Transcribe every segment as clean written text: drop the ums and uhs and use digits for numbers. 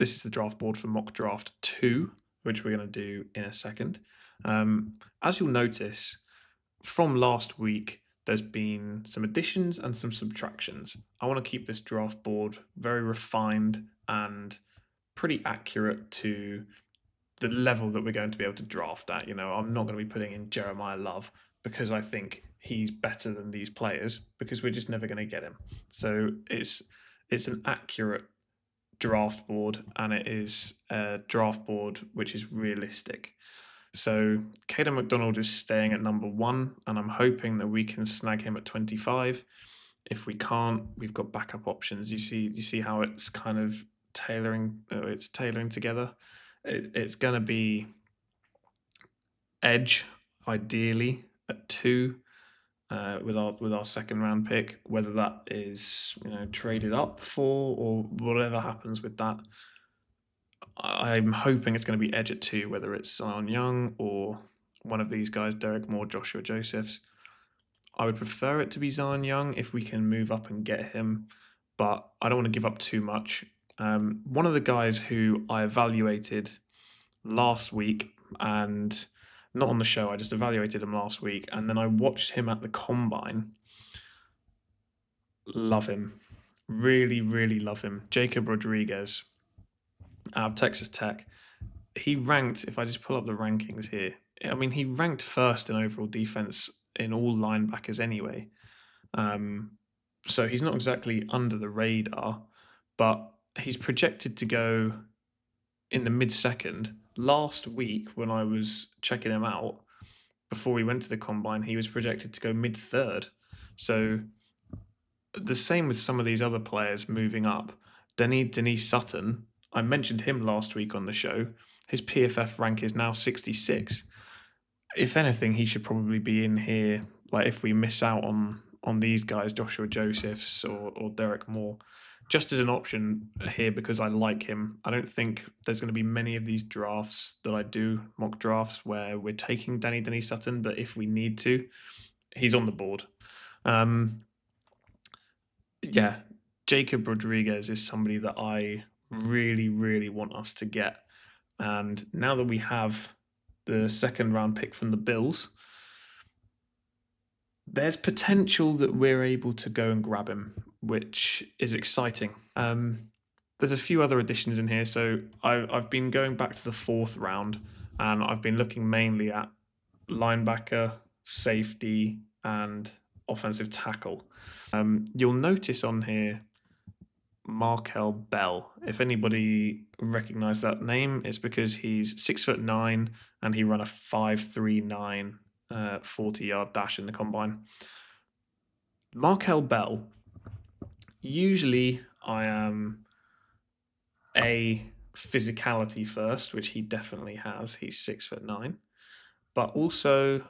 This is the draft board for mock draft 2, which we're going to do in a second. As you'll notice, from last week, there's been some additions and some subtractions. I want to keep this draft board very refined and pretty accurate to the level that we're going to be able to draft at. I'm not going to be putting in Jeremiah Love because I think he's better than these players because we're just never going to get him. So it's an accurate draft board, and it is a draft board which is realistic. So Caden McDonald is staying at number 1, and I'm hoping that we can snag him at 25. If we can't, we've got backup options. You see how it's kind of tailoring together. It's going to be edge, ideally at 2, with our second round pick. Whether that is traded up for or whatever happens with that, I'm hoping it's going to be edge at 2, whether it's Zion Young or one of these guys, Derek Moore, Joshua Josephs. I would prefer it to be Zion Young if we can move up and get him, but I don't want to give up too much. One of the guys who I evaluated last week, and not on the show, I just evaluated him last week, and then I watched him at the combine. Love him. Really, really love him. Jacob Rodriguez out of Texas Tech. He ranked, if I just pull up the rankings here, I mean, he ranked first in overall defense in all linebackers anyway. So he's not exactly under the radar, but he's projected to go in the mid-second. Last week, when I was checking him out, before we went to the combine, he was projected to go mid-third. So the same with some of these other players moving up. Denise Sutton, I mentioned him last week on the show. His PFF rank is now 66. If anything, he should probably be in here. Like if we miss out on these guys, Joshua Josephs or Derek Moore, just as an option here because I like him. I don't think there's going to be many of these drafts that I do, mock drafts, where we're taking Denise Sutton, but if we need to, he's on the board. Yeah, Jacob Rodriguez is somebody that I really, really want us to get. And now that we have the second round pick from the Bills, there's potential that we're able to go and grab him, which is exciting. There's a few other additions in here. So I've been going back to the 4th round, and I've been looking mainly at linebacker, safety, and offensive tackle. You'll notice on here Markel Bell. If anybody recognized that name, it's because he's 6'9" and he ran a 5.39 40-yard dash in the combine. Markel Bell. Usually, I am a physicality first, which he definitely has. He's 6'9", but also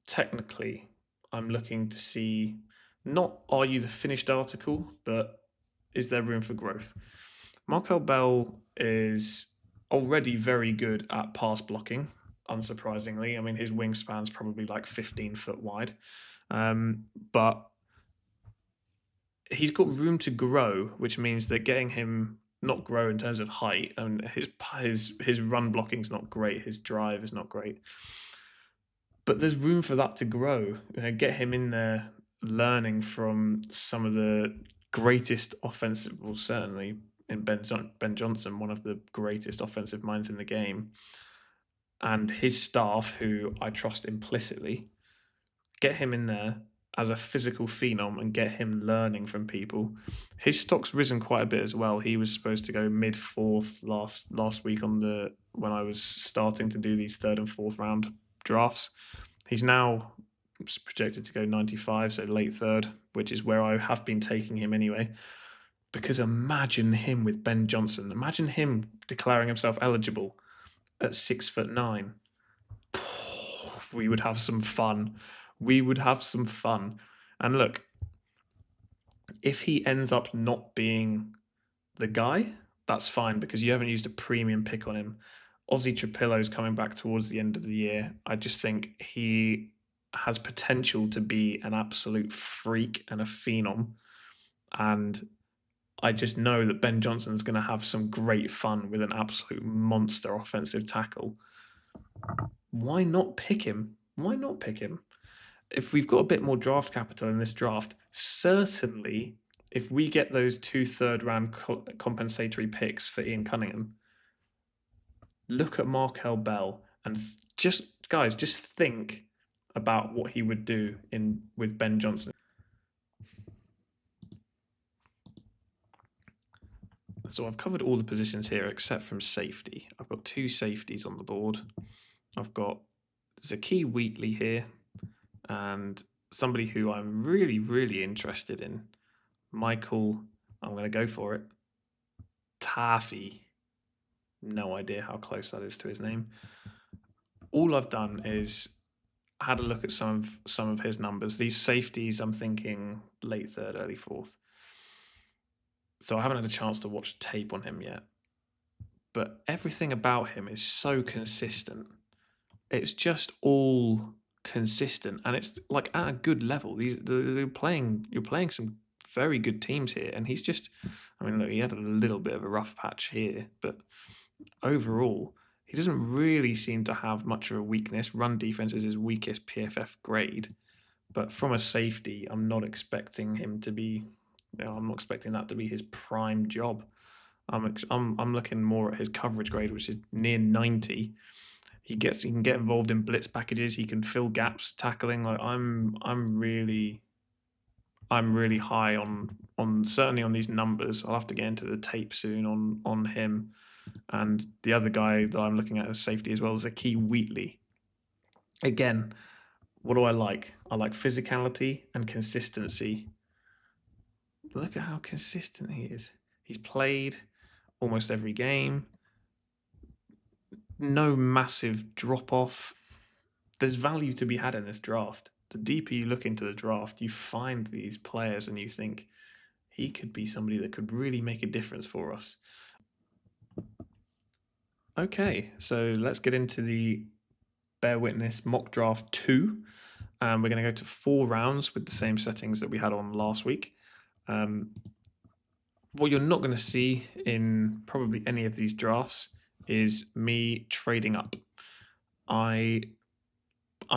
technically, I'm looking to see not are you the finished article, but is there room for growth? Markel Bell is already very good at pass blocking, unsurprisingly. I mean, his wingspan's probably like 15 foot wide. But he's got room to grow, which means that getting him not grow in terms of height, and his run blocking's not great, his drive is not great. But there's room for that to grow. Get him in there learning from some of the greatest offensive, well, certainly in Ben Johnson, one of the greatest offensive minds in the game, and his staff, who I trust implicitly. Get him in there as a physical phenom and get him learning from people. His stock's risen quite a bit as well. He was supposed to go mid 4th last week when I was starting to do these 3rd and 4th round drafts. He's now projected to go 95, so late 3rd, which is where I have been taking him anyway. Because imagine him with Ben Johnson. Imagine him declaring himself eligible at 6'9". We would have some fun. We would have some fun. And look, if he ends up not being the guy, that's fine because you haven't used a premium pick on him. Ozzy Trapillo's coming back towards the end of the year. I just think he has potential to be an absolute freak and a phenom. And I just know that Ben Johnson's going to have some great fun with an absolute monster offensive tackle. Why not pick him? Why not pick him? If we've got a bit more draft capital in this draft, certainly if we get those 2 third-round compensatory picks for Ian Cunningham, look at Markel Bell and just think about what he would do with Ben Johnson. So I've covered all the positions here except from safety. I've got 2 safeties on the board. I've got Zakee Wheatley here and somebody who I'm really, really interested in, Michael, I'm going to go for it, Taaffe. No idea how close that is to his name. All I've done is had a look at some of his numbers. These safeties, I'm thinking late third, early fourth. So I haven't had a chance to watch tape on him yet. But everything about him is so consistent. It's just all consistent, and it's like at a good level. You're playing some very good teams here, and he's just. I mean, look, he had a little bit of a rough patch here, but overall, he doesn't really seem to have much of a weakness. Run defense is his weakest PFF grade, but from a safety, I'm not expecting him to be. I'm not expecting that to be his prime job. I'm looking more at his coverage grade, which is near 90. He can get involved in blitz packages. He can fill gaps, tackling. Like I'm really high on certainly on these numbers. I'll have to get into the tape soon on him. And the other guy that I'm looking at as safety as well is Zakee Wheatley. Again, what do I like? I like physicality and consistency. Look at how consistent he is. He's played almost every game. No massive drop off. There's value to be had in this draft. The deeper you look into the draft, you find these players and you think he could be somebody that could really make a difference for us. Okay, so let's get into the Bear Witness mock draft 2. We're going to go to 4 rounds with the same settings that we had on last week. What you're not going to see in probably any of these drafts is me trading up. I'm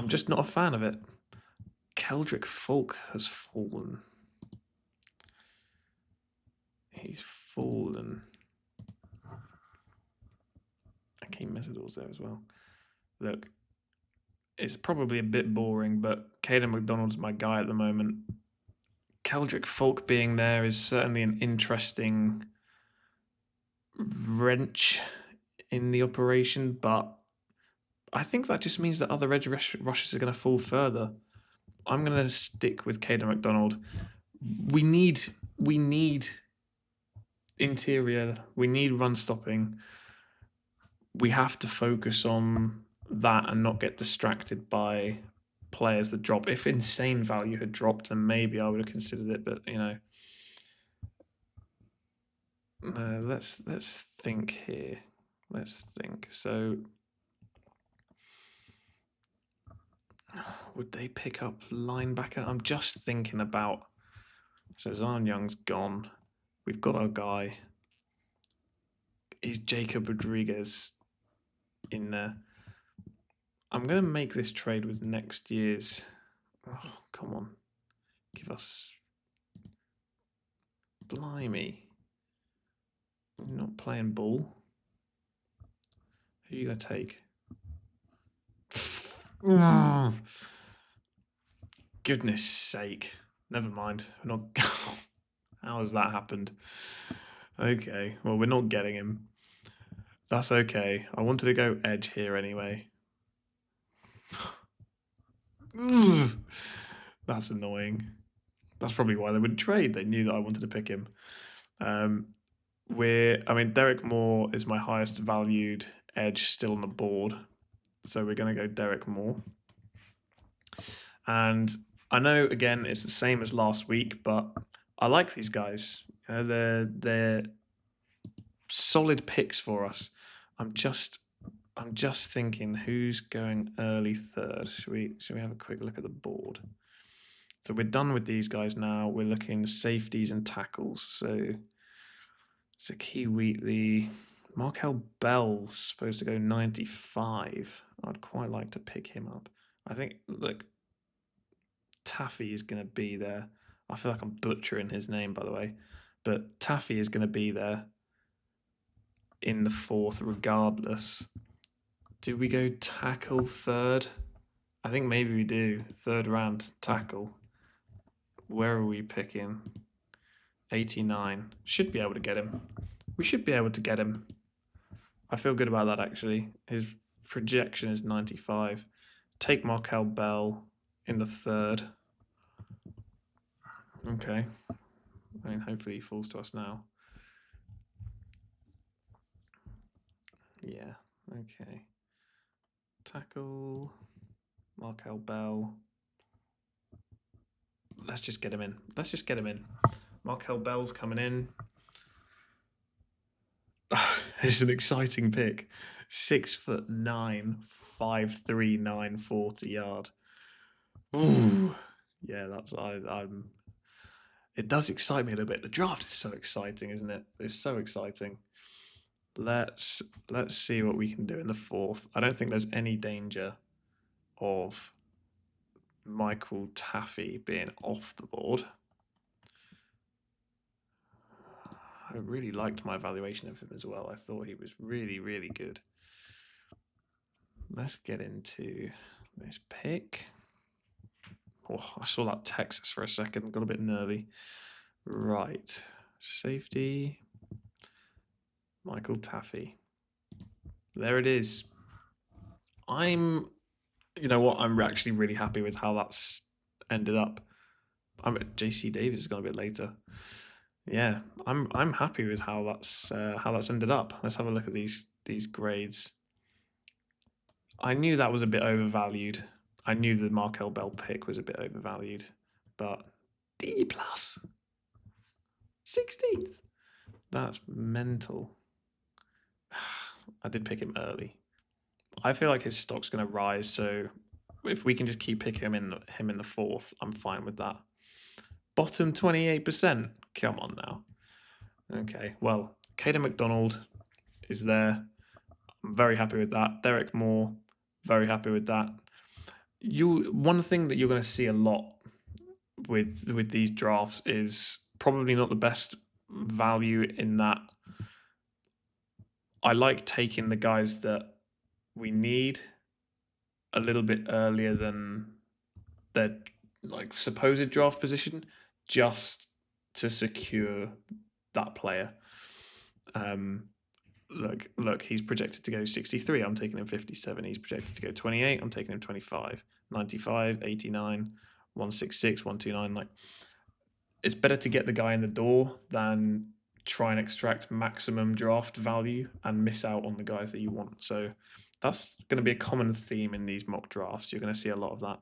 just not a fan of it. Keldrick Folk has fallen. He's fallen. Akeem Mesidor's there as well. Look, it's probably a bit boring, but Caden McDonald's my guy at the moment. Keldrick Folk being there is certainly an interesting wrench in the operation, but I think that just means that other edge rushers are going to fall further. I'm going to stick with Caden McDonald. We need interior. We need run stopping. We have to focus on that and not get distracted by players that drop. If insane value had dropped, then maybe I would have considered it. But let's think here. Let's think. So, would they pick up linebacker? I'm just thinking about. So Zion Young's gone. We've got our guy. Is Jacob Rodriguez in there? I'm going to make this trade with next year's. Oh, come on. Give us. Blimey. We're not playing ball. Who are you going to take? Goodness sake. Never mind. We're not. How has that happened? Okay. Well, we're not getting him. That's okay. I wanted to go edge here anyway. That's annoying. That's probably why they wouldn't trade. They knew that I wanted to pick him. Derek Moore is my highest valued edge still on the board. So we're going to go Derek Moore. And I know, again, it's the same as last week, but I like these guys. They're solid picks for us. I'm just thinking who's going early third. Should we have a quick look at the board? So we're done with these guys now. We're looking safeties and tackles. So Zakee Wheatley. Markel Bell's supposed to go 95. I'd quite like to pick him up. I think, look, Taffy is going to be there. I feel like I'm butchering his name, by the way. But Taffy is going to be there in the 4th regardless. Do we go tackle 3rd? I think maybe we do. 3rd round tackle. Where are we picking? 89. Should be able to get him. We should be able to get him. I feel good about that, actually. His projection is 95. Take Markel Bell in the 3rd. Okay. I mean, hopefully he falls to us now. Yeah, okay. Tackle. Markel Bell. Let's just get him in. Let's just get him in. Markel Bell's coming in. It's an exciting pick. 6'9", 5'3", 940 yard. Ooh, yeah, I'm. It does excite me a little bit. The draft is so exciting, isn't it? It's so exciting. Let's see what we can do in the 4th. I don't think there's any danger of Michael Taffy being off the board. I really liked my evaluation of him as well. I thought he was really, really good. Let's get into this pick. Oh, I saw that Texas for a second, got a bit nervy. Right, safety, Michael Taffy. There it is. You know what? I'm actually really happy with how that's ended up. I'm at JC Davis has gone a bit later. Yeah, I'm happy with how that's ended up. Let's have a look at these grades. I knew that was a bit overvalued. I knew the Markel Bell pick was a bit overvalued, but D plus, 16th. That's mental. I did pick him early. I feel like his stock's going to rise, so if we can just keep picking him in the 4th, I'm fine with that. Bottom 28%. Come on now. Okay, well, Caden McDonald is there. I'm very happy with that. Derek Moore, very happy with that. One thing that you're going to see a lot with these drafts is probably not the best value in that. I like taking the guys that we need a little bit earlier than their like supposed draft position, just to secure that player. Look, he's projected to go 63. I'm taking him 57. He's projected to go 28. I'm taking him 25. 95, 89, 166, 129. Like, it's better to get the guy in the door than try and extract maximum draft value and miss out on the guys that you want. So that's going to be a common theme in these mock drafts. You're going to see a lot of that.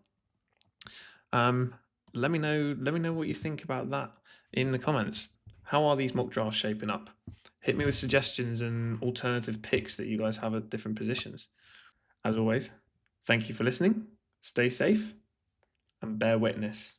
Let me know what you think about that in the comments. How are these mock drafts shaping up? Hit me with suggestions and alternative picks that you guys have at different positions. As always, thank you for listening. Stay safe and bear witness.